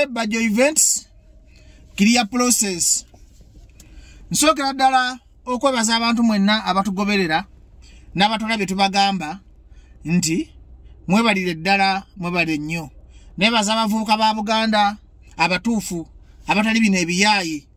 Bajo events clear process nsokera ddala okwebaza abantu mwenna abatugoberera n'abatulabye tubagamba nti mwebalire ddala mwebale nnyo nebaza abavubuka ba Buganda abatuufu abatali bino ebiyaayi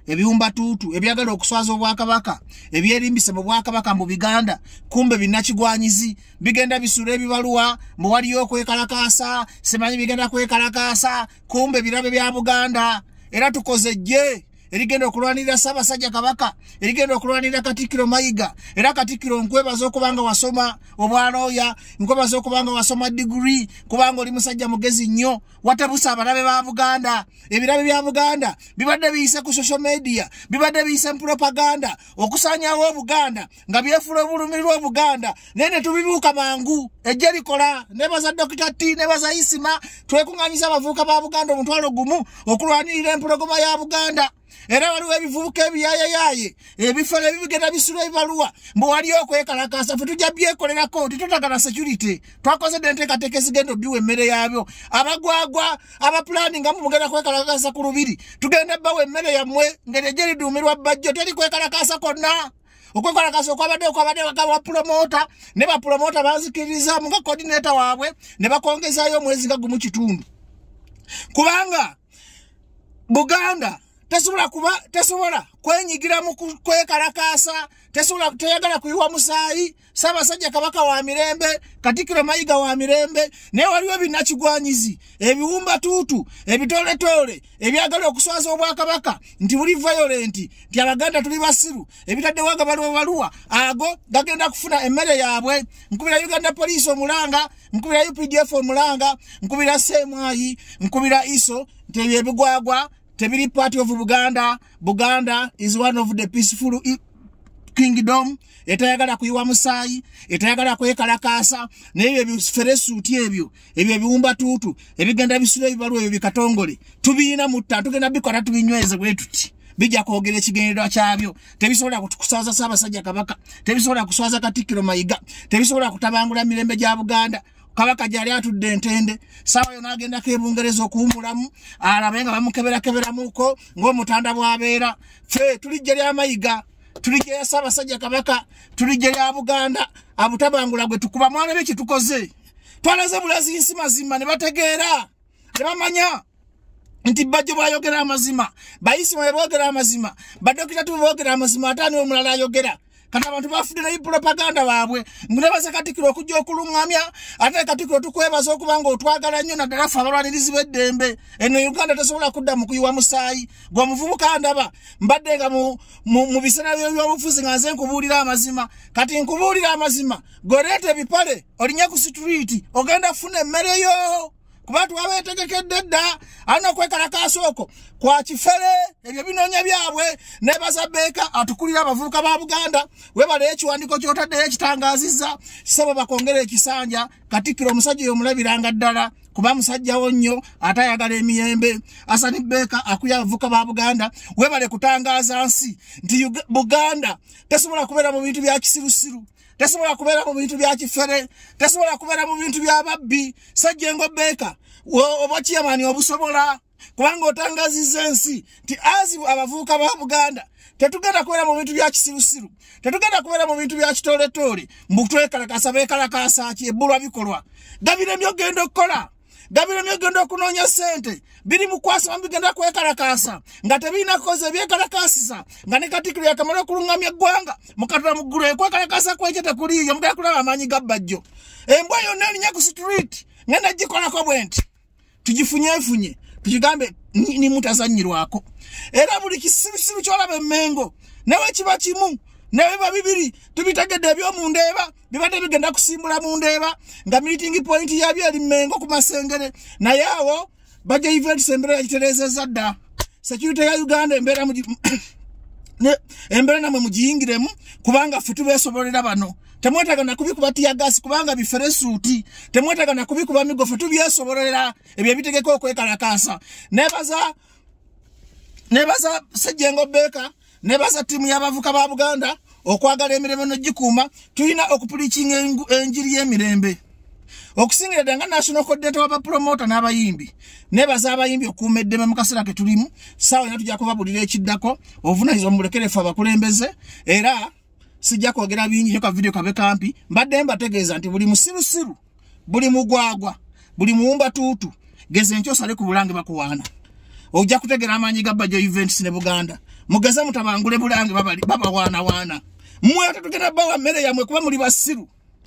ebiwumba tuutu ebyagala okuswaza obwakabaka ebyerimbise mu bwakabaka mu Biganda kumbe binnakigwanyizi bigenda bisula ebibaluwa mbu waliyo okwekalakaasa simanyi bigenda kwekalakaasa kumbe birabe bya Buganda era tukoze jje erigenda okulwanirira Ssaabasajja Kabaka erigenda okulwanirira Katikkiro Mayiga era Katikkiro nkwebaza okubanga wasoma obwalooya nkwebaza okubanga wasoma degree kubanga oli musajja mugezi nnyo watabusa abalabe ba Buganda ebirabe bya Buganda bibadde biyise ku social media bibadde biyise propaganda okusanyawo Buganda nga byefula obulumirwa Buganda nene tubibuuka mangu ejje likola nebaza Dr. T nebaza Isima twekunganyiza abavubuka ba Buganda omutwalo gumu okulwanirira empologoma ya Buganda era waliwo ebivubuka ebiyaayaye ebifo ebigenda bisula ebibaluwa mbu waliyo okwekalakaasa fe tujja byekolerako tetutagala security twakoze enteekateeka ezigenda obbiwa emmere yaabyo abagwagwa abapulani nga mugenda kwekalakaasa ku lubiri tugenda bbawo emmere yammwe ngeri ejje liduumirwa bajjo teri kwekalakaasa konna okwekalakaasa okwabadde wakawa promota ne bapromota banzikiriza nga coordinator waabwe ne bakongezaayo omwezi nga gumu kitundu kubanga Buganda tesobola kwenyigira mu kwekalakaasa tesobola teyagala kuyiwa musaayi Ssaabasajja Kabaka wa mirembe Katikkiro Mayiga wa mirembe naye waliwo binnakigwanyizi ebiwumba tuutu ebitoletole ebyagala okuswaza obwakabaka nti buli violent nti Abaganda tuli basiru ebitadde waga baluwa ago gagenda kufuna emmere yaabwe nkubira Uganda Police omulanga nkubira UPDF omulanga nkubira Semwayi nkubira ISO nti ebigwagwa tebiri party of Buganda. Buganda is one of the peaceful kingdom. Etayagala kuyiwa musaayi, etayagala kwekalakaasa, n'ebyo ebiferesuuti ebyo ebiwumba tuutu, ebigenda bisula ebibaluwa ebyo bikatongole. Tubiina mutta, tugenda bikola tubinyweze bwe tuti. Bijja kwogera ekigendererwa kyabyo. Tebisobola kuswaza Ssaabasajja Kabaka, tebisobola kuswaza Katikkiro Mayiga, tebisobola kutabangula mirembe gya Buganda. Kabaka jali atudde entende sawa yona agenda kebungereza okuwumulamu alabe nga bamukeberamuko ng'omutanda bwabeera fe tulijja lya Mayiga tulijja ya Ssaabasajja Kabaka tulijja lya Buganda abutabangula gwe tukuba mwana be kitukoze twalaze bulazi nsi mazima ne bategeera ne bamanya nti bajjo bayogera amazima bayisima boogera amazima badokita tuboogera amazima atani omulala ayogera kati abantu bafudde nayo propaganda baabwe munebaza Katikkiro okujja okulungamya ate Katikkiro tukwebaza okubanga otwagala nnyo naddala ffe abalwanirizi b'eddembe eno Uganda tesobola kudda mu kuyiwa musaayi gwe omuvubuka ndaba mbadde nga mu biseera by'obufuzi nga nze nkubuulira amazima kati nkubuulira amazima goleeta ebipale olinnya ku street ogenda funa emmere yo kuba twabeetegekedde dda alina okwekalakaasa okwo kwa kifere ebyo binoonya byabwe nebaza Beeka atukulira abavubuka ba Buganda webale ekiwandiiko ky'otaddeyo ekitangaazizza ssebo bakongera ekisanja Katikkiro omusajja oyo omulabiranga ddala kuba musajjawo nnyo atayagala emiyembe Asani Beeka akuya abavubuka ba Buganda webale kutangaaza nsi nti Buganda tesobola kubeera mu bintu bya kisirusiru tesobola kubeera mu bintu bya kifere tesobola kubeera mu bintu bya babbi Ssajjengo Beeka oba kiyamani obusobola kubanga otangazizza ensi nti azibu abavubuka ba Buganda tetugenda kubeera mu bintu bya kisirusiru tetugenda kubeera mu bintu bya kitooletole mbu twekalakaasa beekalakaasa ki ebbulwa bikolwa gabire byogenda okukola gabire byogenda okunoonya ssente biri mu kwasa bigenda kwekalakaasa nga tebirina kukoza ebyekalakaasisa nga ne Katikkiro yakamala okulungamya eggwanga mukatula mu ggulu ekwekalakaasa kwekyo tekuliiyo mugenda kulaba amaanyi ga bajjo embwa yonna erinya ku street ngenda gikolako bwe nti tugifunyefunye tukigambe ni mutazanyirwako era buli kisirusiru kyolaba emmengo newe kiba kimu newe biba bibiri tubitegedde ebyomundeeba bibadde bigenda kusimbula mu ndeeba nga meeting point yabyo eri Mmengo ku Masengere naye awo bajja events embeera yagitereezezza dda security ya Uganda embeera namwe mugiyingiremu kubanga ffe tubeesobolera bano temwetaaga na kubikuba tiyagasi kubanga biferesuuti temwetaaga na kubikuba migo ffe tubyesobolera ebyo ebitegeka okwekalakaasa nebaza Ssajjengo Beeka nebaza ttiimu y'abavubuka ba Buganda okwagala emirembe n'ogikuuma tulina okupulikinga enjiri y'emirembe okusingira ddala nga national coordinator waba promoter n'abayimbi nebaza abayimbi okuumeddeme mu kaseera ke tulimu saawa ina tujja kubabulira ekiddako obuvunaanyizibwa mubulekerefu abakulembeze era sijja kwogera bingi nnyo ka video kabe kampi mbadde mbategeeza nti buli musirusiru buli mugwagwa buli muwumbatuutu geze enkyo osale ku Bulange bakuwaana ojja kutegera amaanyi ga Bajjo Events ne Buganda mugeze mutabangule Bulange babawaana mmwe tetugenda bawa mmere yammwe kuba muli basiru